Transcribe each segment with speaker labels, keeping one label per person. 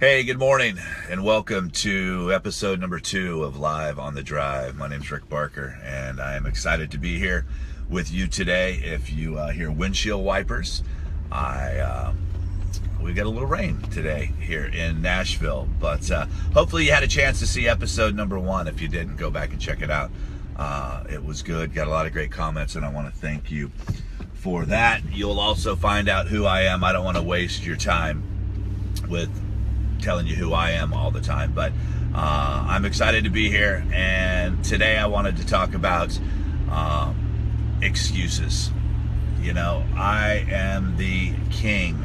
Speaker 1: Hey, good morning, and welcome to episode number 2 of Live on the Drive. My name's Rick Barker, and I am excited to be here with you today. If you hear windshield wipers, we got a little rain today here in Nashville, but hopefully you had a chance to see episode number 1. If you didn't, go back and check it out. It was good, got a lot of great comments, and I want to thank you for that. You'll also find out who I am. I don't want to waste your time with telling you who I am all the time, but I'm excited to be here, and today I wanted to talk about excuses. You know, I am the king,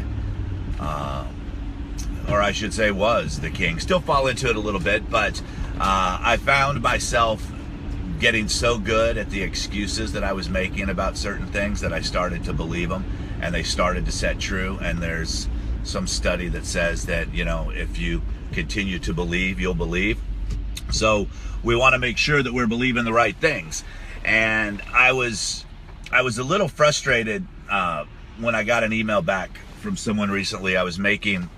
Speaker 1: or I should say was the king. Still fall into it a little bit, but I found myself getting so good at the excuses that I was making about certain things that I started to believe them, and they started to set true. And there's some study that says that, you know, if you continue to believe, you'll believe. So we want to make sure that we're believing the right things. And I was a little frustrated when I got an email back from someone recently. I was making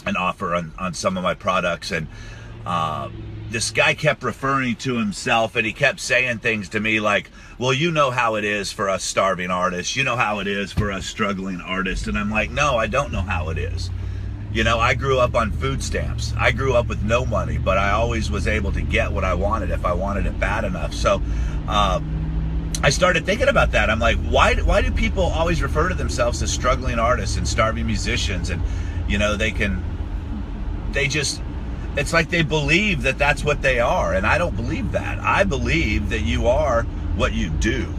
Speaker 1: an offer on some of my products, and this guy kept referring to himself, and he kept saying things to me like, well, you know how it is for us starving artists. You know how it is for us struggling artists. And I'm like, no, I don't know how it is. You know, I grew up on food stamps. I grew up with no money, but I always was able to get what I wanted if I wanted it bad enough. So I started thinking about that. I'm like, why do people always refer to themselves as struggling artists and starving musicians? And, you know, it's like they believe that that's what they are. And I don't believe that. I believe that you are what you do.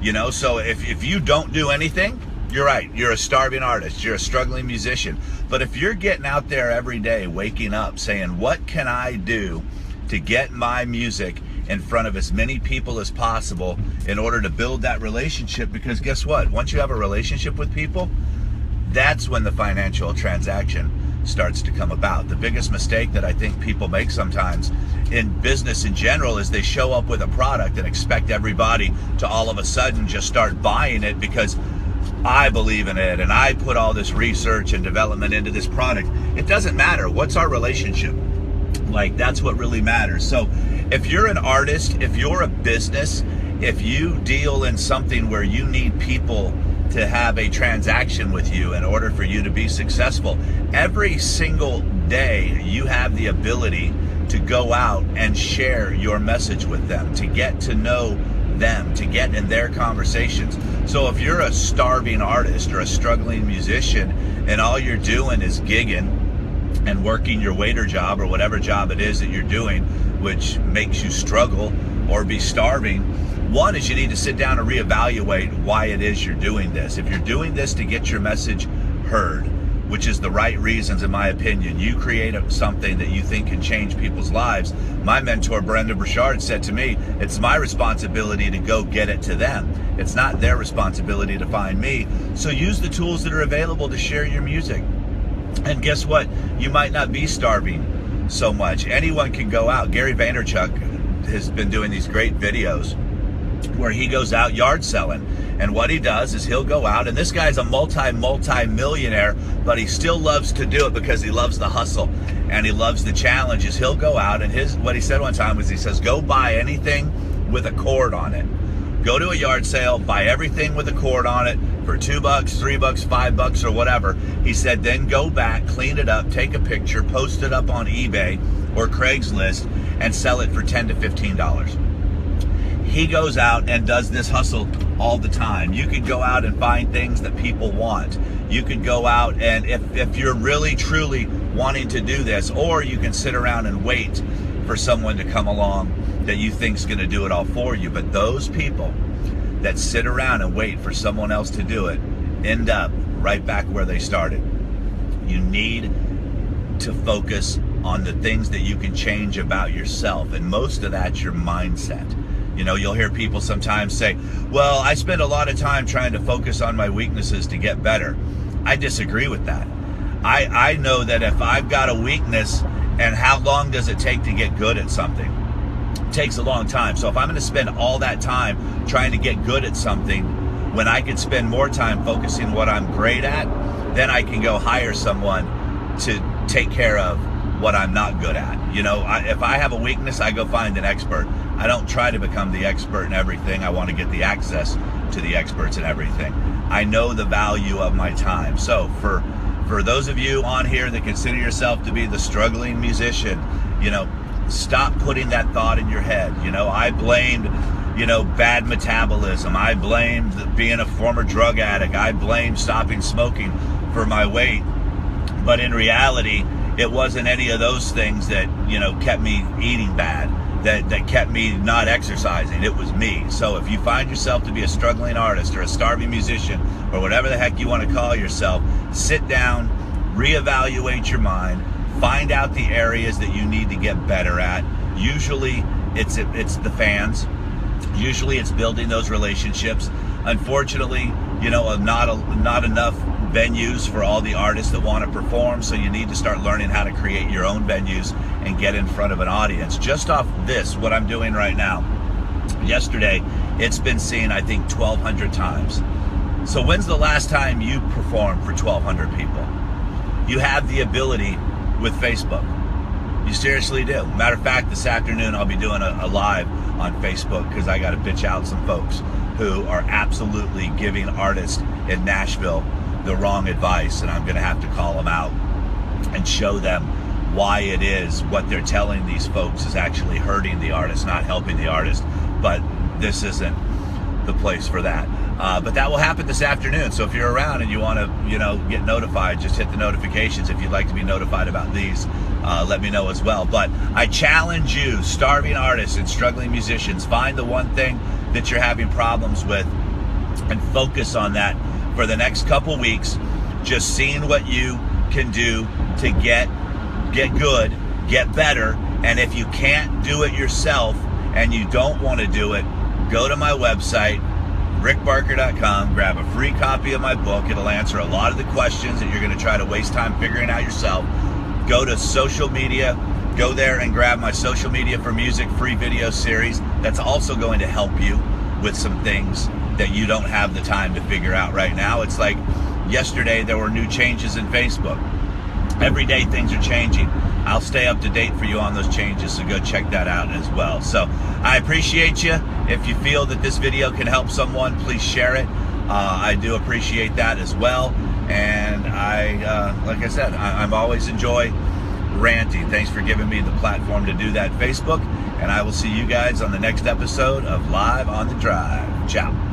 Speaker 1: You know, so if you don't do anything, you're right. You're a starving artist. You're a struggling musician. But if you're getting out there every day, waking up, saying, what can I do to get my music in front of as many people as possible in order to build that relationship? Because guess what? Once you have a relationship with people, that's when the financial transaction starts to come about. The biggest mistake that I think people make sometimes in business in general is they show up with a product and expect everybody to all of a sudden just start buying it because I believe in it and I put all this research and development into this product. It doesn't matter. What's our relationship? Like, that's what really matters. So if you're an artist, if you're a business, if you deal in something where you need people to have a transaction with you in order for you to be successful, every single day you have the ability to go out and share your message with them, to get to know them, to get in their conversations. So if you're a starving artist or a struggling musician and all you're doing is gigging and working your waiter job or whatever job it is that you're doing, which makes you struggle or be starving, one is you need to sit down and reevaluate why it is you're doing this. If you're doing this to get your message heard, which is the right reasons, in my opinion, you create something that you think can change people's lives. My mentor, Brenda Burchard, said to me, it's my responsibility to go get it to them. It's not their responsibility to find me. So use the tools that are available to share your music. And guess what? You might not be starving so much. Anyone can go out. Gary Vaynerchuk has been doing these great videos where he goes out yard selling, and what he does is he'll go out, and this guy's a multi-millionaire, but he still loves to do it because he loves the hustle and he loves the challenges. He'll go out, and what he said one time was, he says, go buy anything with a cord on it. Go to a yard sale, buy everything with a cord on it for $2, $3, $5, or whatever. He said, then go back, clean it up, take a picture, post it up on eBay or Craigslist, and sell it for $10 to $15. He goes out and does this hustle all the time. You could go out and find things that people want. You could go out, and if you're really truly wanting to do this, or you can sit around and wait for someone to come along that you think's going to do it all for you. But those people that sit around and wait for someone else to do it end up right back where they started. You need to focus on the things that you can change about yourself, and most of that's your mindset. You know, you'll hear people sometimes say, well, I spend a lot of time trying to focus on my weaknesses to get better. I disagree with that. I know that if I've got a weakness, and how long does it take to get good at something? It takes a long time. So if I'm going to spend all that time trying to get good at something, when I could spend more time focusing what I'm great at, then I can go hire someone to take care of what I'm not good at. If I have a weakness, I go find an expert. I don't try to become the expert in everything. I want to get the access to the experts in everything. I know the value of my time. So for those of you on here that consider yourself to be the struggling musician, stop putting that thought in your head. I blamed, bad metabolism. I blamed being a former drug addict. I blamed stopping smoking for my weight. But in reality, it wasn't any of those things that, kept me eating bad, that kept me not exercising. It was me. So if you find yourself to be a struggling artist or a starving musician or whatever the heck you want to call yourself, sit down, reevaluate your mind, find out the areas that you need to get better at. Usually it's the fans. Usually it's building those relationships. Unfortunately, not enough venues for all the artists that want to perform, so you need to start learning how to create your own venues and get in front of an audience. Just off this, what I'm doing right now, yesterday, it's been seen, I think, 1,200 times. So when's the last time you performed for 1,200 people? You have the ability with Facebook. You seriously do. Matter of fact, this afternoon I'll be doing a live on Facebook because I got to bitch out some folks who are absolutely giving artists in Nashville the wrong advice, and I'm going to have to call them out and show them why it is what they're telling these folks is actually hurting the artist, not helping the artist. But this isn't the place for that. But that will happen this afternoon. So if you're around and you want to, get notified, just hit the notifications. If you'd like to be notified about these, let me know as well. But I challenge you, starving artists and struggling musicians, find the one thing that you're having problems with and focus on that for the next couple weeks, just seeing what you can do to get good, get better. And if you can't do it yourself and you don't want to do it, go to my website, rickbarker.com, grab a free copy of my book. It'll answer a lot of the questions that you're going to try to waste time figuring out yourself. Go to social media, go there and grab my Social Media for Music free video series. That's also going to help you with some things that you don't have the time to figure out right now. It's like yesterday there were new changes in Facebook. Every day things are changing. I'll stay up to date for you on those changes, so go check that out as well. So I appreciate you. If you feel that this video can help someone, please share it. I do appreciate that as well. And like I said, I'm always enjoy ranting. Thanks for giving me the platform to do that, Facebook. And I will see you guys on the next episode of Live on the Drive. Ciao.